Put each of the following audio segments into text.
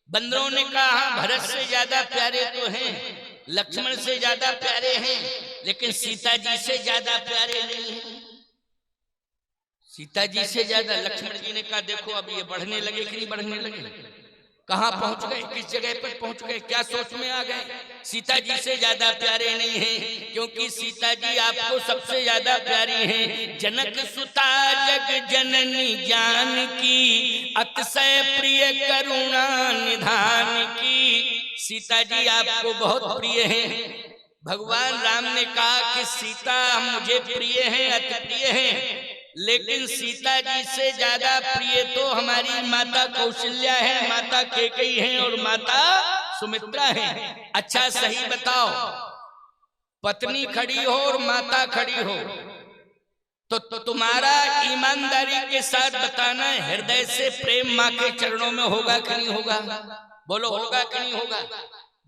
बंदरों ने कहा हाँ, भरत से ज्यादा प्यारे तो हैं, लक्ष्मण से ज्यादा प्यारे हैं, लेकिन सीता जी से ज्यादा प्यारे नहीं हैं। सीता जी से ज्यादा। लक्ष्मण जी ने कहा देखो अब ये बढ़ने लगे कि नहीं बढ़ने लगे, कहां पहुंच गए, किस जगह पर पहुंच गए, क्या सोच में आ गए। सीता जी से ज्यादा प्यारे नहीं हैं, क्योंकि सीता जी आपको सबसे ज्यादा प्यारी हैं। जनक सुता जग जननी जानकी, अतिशय प्रिय करुणा निधान की। सीता जी आपको बहुत प्रिय हैं। भगवान राम ने कहा कि सीता मुझे प्रिय हैं, अति प्रिय हैं, लेकिन सीता जी से ज्यादा प्रिय तो हमारी माता कौशल्या है, माता कैकेयी है और माता सुमित्रा है। अच्छा सही बताओ, पत्नी खड़ी हो और माता खड़ी हो तो तुम्हारा ईमानदारी के साथ बताना, हृदय से प्रेम माँ के चरणों में होगा कि नहीं होगा? बोलो होगा कि नहीं होगा?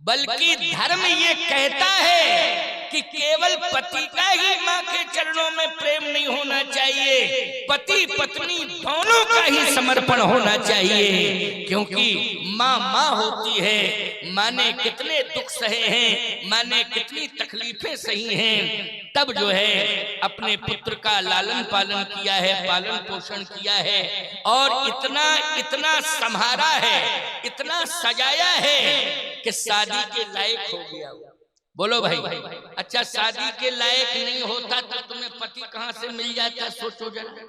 बल्कि धर्म ये कहता है कि केवल पति का ही माँ के चरणों में प्रेम नहीं होना चाहिए, पति पत्नी दोनों का ही समर्पण होना चाहिए। क्योंकि माँ माँ होती है, माँ ने कितने दुख सहे हैं, माँ ने कितनी तकलीफें सही हैं, तब जो है अपने पुत्र का लालन पालन किया है, पालन पोषण किया है और इतना इतना संभारा है, इतना सजाया है कि शादी के लायक हो गया। बोलो भाई। अच्छा शादी के लायक नहीं होता तो तुम्हें पति कहां से मिल जाता? सोचो जरा,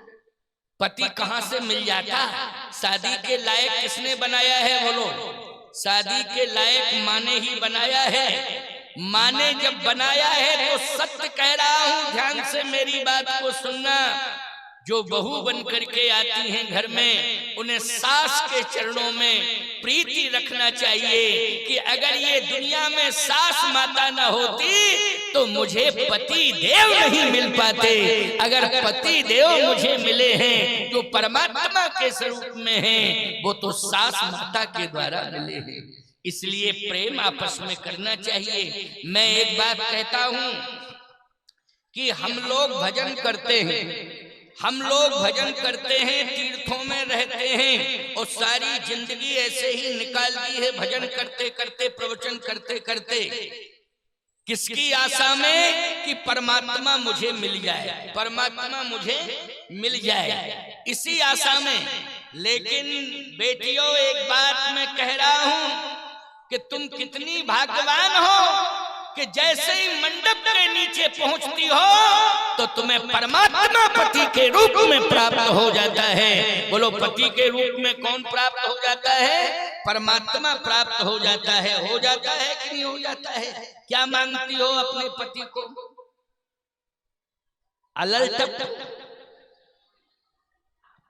पति कहां से मिल जाता? शादी के लायक किसने बनाया है? बोलो। शादी के लायक माँ ने ही बनाया है। माँ ने जब बनाया है तो सत्य कह रहा हूं, ध्यान से मेरी बात को सुनना, जो बहू बन करके आती हैं घर में, उन्हें सास के चरणों में प्रीति रखना चाहिए कि अगर ये दुनिया में सास माता न होती तो मुझे पति देव नहीं मिल पाते। अगर पति देव मुझे मिले हैं जो परमात्मा के स्वरूप में हैं, वो तो सास माता के द्वारा मिले हैं। इसलिए प्रेम आपस में करना चाहिए। मैं एक बात कहता हूं कि हम लोग भजन करते हैं, हम लोग भजन करते हैं, तीर्थों में रहते हैं और सारी जिंदगी ऐसे ही निकाल दी है भजन करते करते, प्रवचन करते करते। किसकी आशा में? कि परमात्मा मुझे मिल जाए, परमात्मा मुझे मिल जाए, इसी आशा में। लेकिन बेटियों एक बात मैं कह रहा हूं कि तुम कितनी भाग्यवान हो कि जैसे ही मंडप के नीचे पहुंचती हो तो तुम्हें परमात्मा पति के रूप में प्राप्त हो जाता है। बोलो, पति के रूप में कौन प्राप्त हो जाता है? परमात्मा प्राप्त हो जाता है। हो जाता है कि नहीं हो जाता है? क्या मानती हो अपने पति को? अलल्टप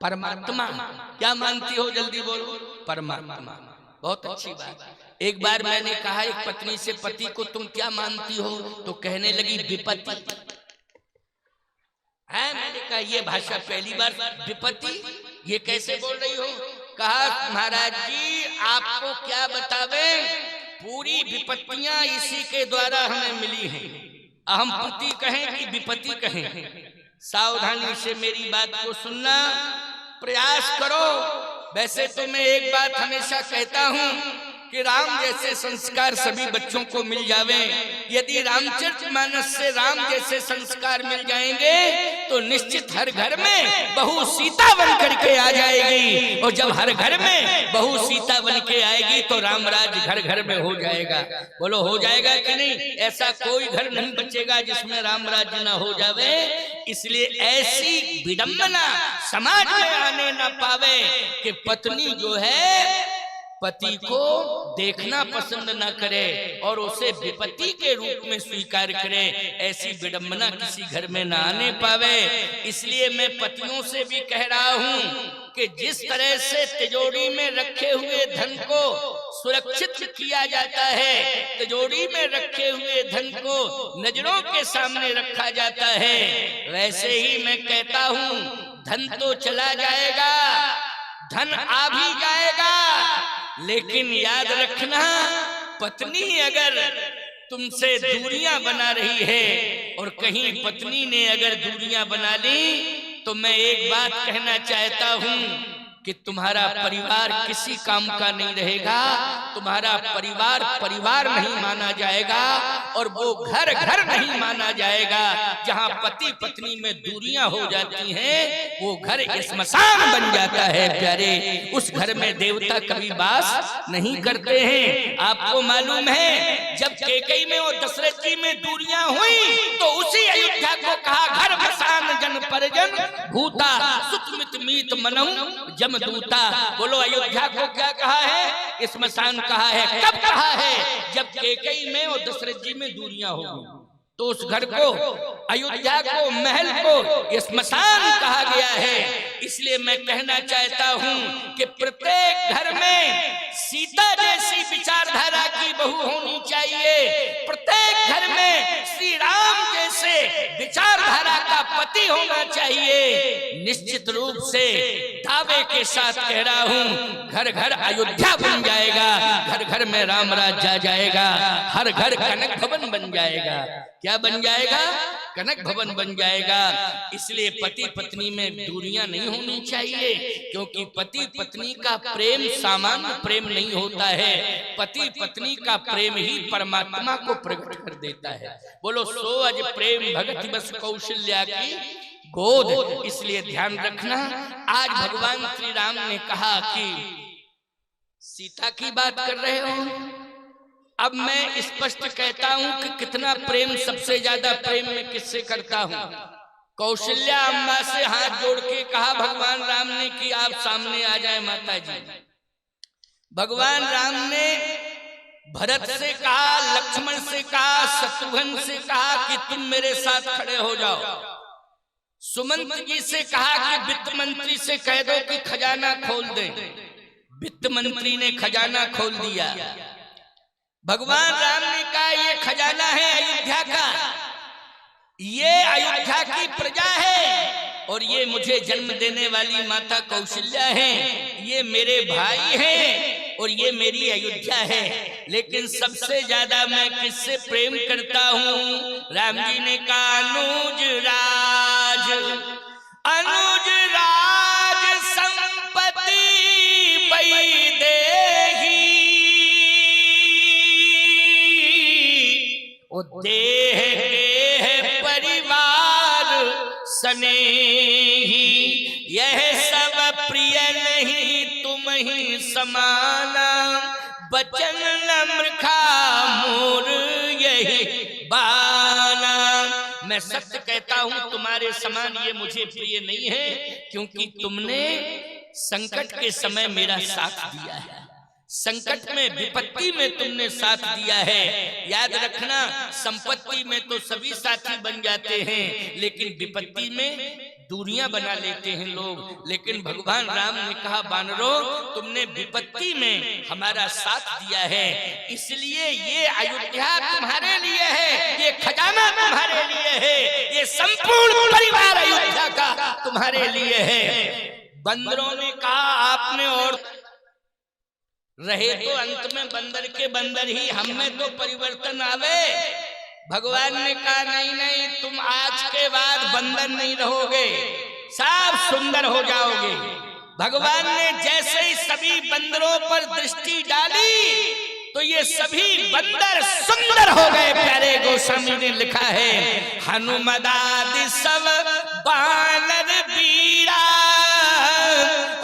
परमात्मा। क्या मानती हो? जल्दी बोलो। परमात्मा। बहुत अच्छी बात। एक बार मैंने कहा एक पत्नी से, पति को तुम क्या मानती हो? तो कहने लगी विपत्ति है। मैंने कहा ये भाषा पहली बार, विपत्ति ये कैसे बोल रही हो? कहा महाराज जी आपको क्या बतावे, पूरी विपत्तियां इसी के द्वारा हमें मिली हैं। अहम पति कहें कि विपत्ति कहें, सावधानी से मेरी बात को सुनना, प्रयास करो। वैसे तो मैं एक बात हमेशा कहता हूं कि राम जैसे संस्कार सभी बच्चों को मिल जावे। यदि रामचरितमानस से राम जैसे संस्कार मिल जाएंगे तो निश्चित हर घर में बहू सीता बन करके आ जाएगी, और जब हर घर में बहू सीता बन के आएगी तो रामराज घर घर में हो जाएगा। बोलो हो जाएगा कि नहीं? ऐसा कोई घर नहीं बचेगा जिसमें रामराज न हो जावे। इसलिए ऐसी विडंबना समाज में आने न पावे कि पत्नी जो है पति को देखना पसंद न करे और उसे विपत्ति के रूप में स्वीकार करे। ऐसी विडंबना किसी घर में न आने पावे। इसलिए मैं पतियों से भी कह रहा हूं कि जिस तरह से तिजोरी में रखे हुए धन को सुरक्षित किया जाता है, तिजोरी में रखे हुए धन को नजरों के सामने रखा जाता है, वैसे ही मैं कहता हूं धन तो चला जाएगा, धन आ भी जाएगा, लेकिन याद रखना पत्नी अगर तुमसे दूरियां बना रही है और कहीं पत्नी ने अगर दूरियां बना ली तो मैं एक बात कहना चाहता हूं कि तुम्हारा परिवार किसी काम का नहीं रहेगा, तुम्हारा परिवार परिवार नहीं माना जाएगा, और वो घर घर नहीं माना जाएगा। जहाँ पति पत्नी में दूरियां हो जाती हैं, वो घर स्मशान बन जाता है प्यारे। उस घर में देवता कभी वास नहीं करते हैं। आपको मालूम है, जब कैकेयी में और दशरथ जी में दूरियां हुई तो उसी अयोध्या को कहा घर मसान जन परिजन भूता सुतमित मीत मनहु जमदूता। बोलो अयोध्या को क्या कहा है? स्मशान कहा है। कब कहा है? जब कैकेयी में और दशरथ जी में दूरियां हो गई तो उस घर को, अयोध्या को, महल को स्मशान कहा गया है। इसलिए मैं कहना चाहता हूं कि प्रत्येक घर में सीता जैसी विचारधारा की बहू होनी चाहिए। प्रत्येक घर में श्री राम जैसे विचारधारा का पति होना चाहिए। निश्चित रूप से दावे के साथ कह रहा हूं, घर घर अयोध्या बन जाएगा, घर घर में राम राज जा जाएगा, हर घर कनक भवन बन जाएगा। क्या बन जाएगा? कनक भवन बन जाएगा। इसलिए पति पत्नी में दूरियां नहीं होनी चाहिए, क्योंकि पति पत्नी का प्रेम सामान्य प्रेम नहीं होता है। पति पत्नी का प्रेम ही परमात्मा को प्रकट कर देता है। बोलो सो अज प्रेम भगति बस कौशल्या की गोद। इसलिए ध्यान रखना, आज भगवान श्री राम ने कहा कि सीता की बात कर रहे हो। अब मैं स्पष्ट कहता हूं कि कितना प्रेम, सबसे ज्यादा प्रेम में किससे करता हूं? कौशल्या अम्मा से हाथ जोड़ के कहा भगवान राम ने कि आप सामने आ जाए माता जी। भगवान राम ने भरत से कहा, लक्ष्मण से कहा, शत्रुघ्न से कहा कि तुम मेरे साथ खड़े हो जाओ। सुमंत जी से कहा कि वित्त मंत्री से कह दो कि खजाना खोल दें। वित्त मंत्री ने खजाना खोल दिया। भगवान राम ने कहा ये खजाना है अयोध्या का, ये अयोध्या की प्रजा है, और ये मुझे जन्म देने वाली माता कौशल्या है, ये मेरे भाई हैं, और ये मेरी अयोध्या है। लेकिन सबसे ज्यादा मैं किससे प्रेम करता हूँ? राम जी ने कहा अनुज राज, अनुज राज संपत्ति पई देही, देह के परिवार स्नेही, यह सब प्रिय नहीं तुम ही समाना, बचन नम्रखा मोर यही बाना। मैं सत्य कहता हूं, तुम्हारे समान ये मुझे प्रिय नहीं है, क्योंकि तुमने संकट के समय मेरा साथ दिया है, संकट में, विपत्ति में तुमने साथ दिया है। याद रखना, संपत्ति में तो सभी साथी बन जाते हैं, लेकिन विपत्ति में दूरियां बना लेते हैं लोग। लेकिन भगवान राम ने कहा वानरों, तुमने विपत्ति में हमारा साथ दिया है, इसलिए ये अयोध्या तुम्हारे लिए है, ये खजाना तुम्हारे लिए है, ये संपूर्ण परिवार अयोध्या का तुम्हारे लिए है। बंदरों ने कहा आपने और रहे तो अंत में बंदर के बंदर ही, हम में तो परिवर्तन आवे। भगवान ने कहा नहीं नहीं, तुम आज के बाद बंदर नहीं रहोगे, सब सुंदर हो जाओगे। भगवान ने जैसे ही सभी बंदरों पर दृष्टि डाली तो ये सभी बंदर सुंदर हो गए। प्यारे गोस्वामी ने लिखा है, हनुमदादि सब बानर बीरा,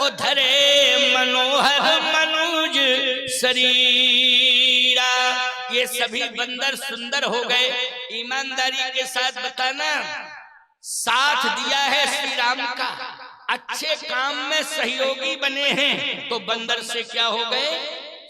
उधरे मनोहर मनुज शरीरा। ये सभी बंदर सुंदर हो गए। ईमानदारी के साथ बताना, साथ दिया है श्री राम का, अच्छे काम में सहयोगी बने हैं, तो बंदर से क्या हो गए?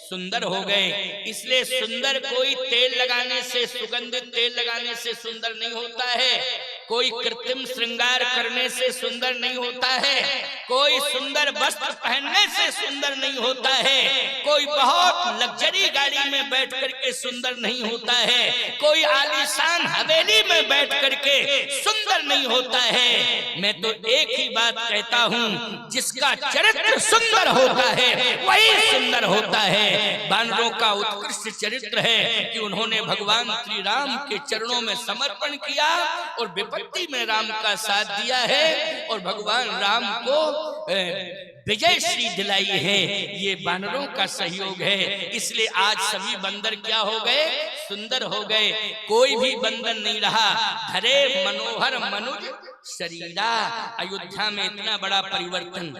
सुंदर हो गए। इसलिए सुंदर कोई तेल लगाने से, सुगंधित तेल लगाने से सुंदर नहीं होता है, कोई कृत्रिम श्रृंगार करने से सुंदर नहीं होता है, कोई सुंदर वस्त्र पहनने से सुंदर नहीं होता है, कोई बहुत लग्जरी गाड़ी में बैठ करके सुंदर नहीं होता है, कोई आलीशान हवेली में बैठ करके सुंदर नहीं होता है। मैं तो एक ही बात कहता हूँ, जिसका चरित्र सुंदर होता है वही सुंदर होता है। वानरों का उत्कृष्ट चरित्र है कि उन्होंने भगवान श्री राम के चरणों में समर्पण किया और विपत्ति में राम का साथ दिया है, और भगवान राम को विजय श्री दिलाई है, ये बानरों का सहयोग है। इसलिए आज सभी बंदर क्या हो गए? सुंदर हो गए। कोई भी बंदर नहीं रहा। धरे मनोहर मनुज शरीरा। अयोध्या में इतना बड़ा परिवर्तन।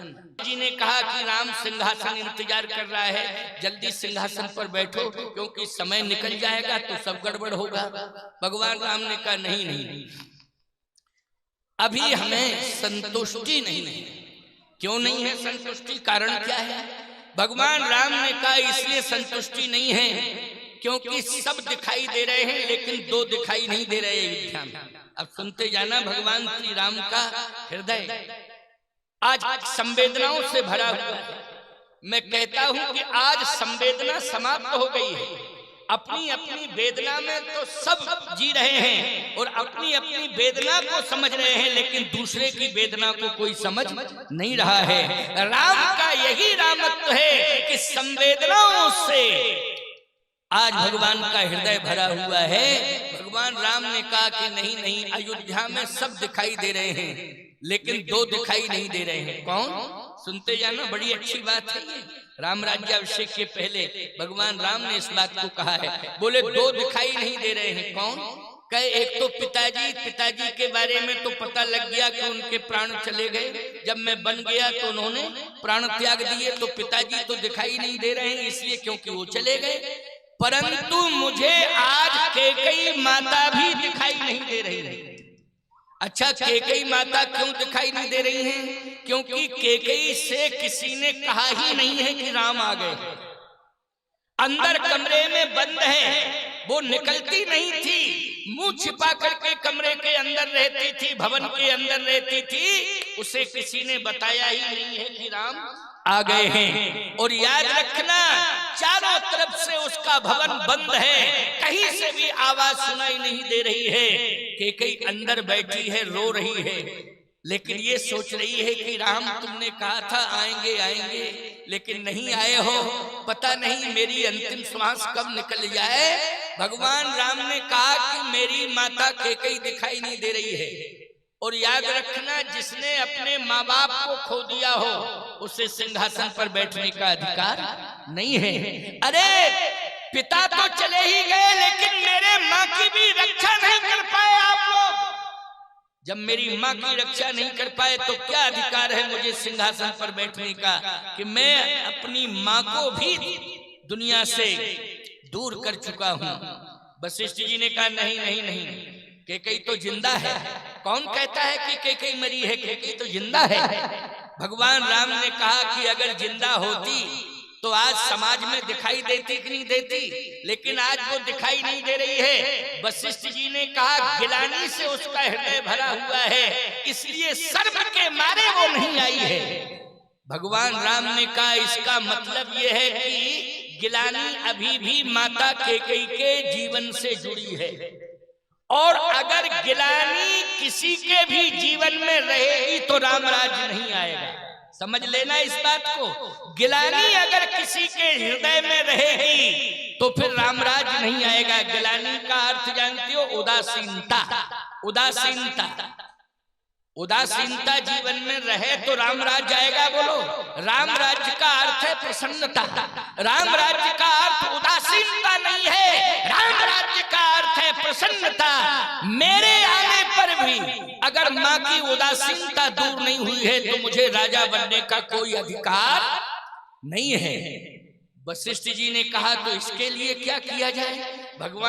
जी ने कहा कि राम सिंहासन इंतजार कर रहा है, जल्दी सिंहासन पर बैठो क्योंकि समय निकल जाएगा तो सब गड़बड़ होगा। भगवान राम ने कहा नहीं नहीं, अभी हमें संतुष्टि नहीं है। क्यों नहीं है संतुष्टि? कारण क्या है? भगवान राम ने कहा इसलिए संतुष्टि नहीं है क्योंकि सब दिखाई दे रहे हैं लेकिन दो दिखाई नहीं दे रहे अयोध्या में। अब सुनते जाना भगवान श्री राम का हृदय आज संवेदनाओं से भरा हुआ है। मैं कहता हूं कि आज संवेदना समाप्त हो गई है। अपनी अपनी वेदना में तो सब जी रहे हैं और अपनी अपनी वेदना को समझ रहे हैं, लेकिन दूसरे की वेदना को कोई समझ नहीं रहा है। राम का यही रामत्व है कि संवेदनाओं से आज भगवान का हृदय भरा हुआ है। भगवान राम ने कहा कि नहीं नहीं, अयोध्या में सब दिखाई दे रहे हैं लेकिन दो दिखाई नहीं दे रहे हैं। कौन? सुनते जाना, बड़ी अच्छी बात है ये। राम राज्याभिषेक के पहले भगवान राम ने इस बात को कहा है। बोले दो दिखाई नहीं दे रहे हैं। कौन? कहे एक तो पिताजी के बारे में तो पता लग गया कि उनके प्राण चले गए। जब मैं बन गया तो उन्होंने प्राण त्याग दिए, तो पिताजी तो दिखाई नहीं दे रहे हैं इसलिए क्योंकि वो चले गए। परंतु मुझे आज कैकेयी माता भी दिखाई नहीं दे रही है। अच्छा, कैकेयी माता क्यों दिखाई नहीं दे रही हैं? क्योंकि कैकेयी से किसी ने कहा ही नहीं है कि राम आ गए। अंदर कमरे में बंद है, वो निकलती नहीं थी, मुंह छिपा करके कमरे के अंदर रहती थी, भवन के अंदर रहती थी। उसे किसी ने बताया ही नहीं है कि राम आ गए हैं। और याद रखना, चारों तरफ से उसका भवन बंद है, कहीं से भी आवाज सुनाई नहीं दे रही है। कैकेयी अंदर बैठी है, रो रही है, लेकिन ये सोच रही है कि राम तुमने कहा था आएंगे आएंगे, लेकिन नहीं आए हो। पता नहीं मेरी अंतिम श्वास कब निकल जाए। भगवान राम ने कहा कि मेरी माता कैकेयी दिखाई नहीं दे रही है। और याद रखना, जिसने अपने माँ बाप को खो दिया हो उसे सिंहासन पर बैठने का अधिकार नहीं है। अरे पिता तो चले ही गए, लेकिन मेरे माँ की भी रक्षा नहीं कर पाए आप लोग। जब मेरी माँ की रक्षा नहीं कर पाए तो क्या अधिकार है मुझे सिंहासन पर बैठने का कि मैं अपनी माँ को भी दुनिया से दूर कर चुका हूँ। वशिष्ठ जी ने कहा नहीं नहीं नहीं, कैकेयी तो जिंदा है। कौन कहता है कि कैकेयी मरी है? कैकेयी तो जिंदा है। भगवान राम ने कहा कि अगर जिंदा होती तो आज समाज में दिखाई देती कि नहीं देती, लेकिन आज वो दिखाई नहीं दे रही है। वशिष्ठ जी ने कहा गिलानी से उसका हृदय भरा हुआ है, इसलिए शर्म के मारे वो नहीं आई है। भगवान राम ने कहा इसका मतलब ये है कि गिलानी अभी भी माता कैकेयी के जीवन से जुड़ी है, और अगर गिलानी किसी के भी जीवन में रहेगी तो रामराज नहीं आएगा। समझ लेना इस बात को। गिलानी अगर किसी के हृदय में रहेगी तो फिर रामराज नहीं आएगा। गिलानी का अर्थ जानते हो? उदासीनता। उदासीनता उदासीनता जीवन में रहे तो राम राज्य आएगा। बोलो, राम राज्य का अर्थ है प्रसन्नता। राम राज्य का अर्थ उदासीनता नहीं है, राम राज्य का अर्थ है प्रसन्नता। मेरे आने पर भी अगर माँ की उदासीनता दूर नहीं हुई है तो मुझे राजा बनने का कोई अधिकार नहीं है। वशिष्ठ जी ने कहा तो इसके लिए क्या किया जाए? भगवान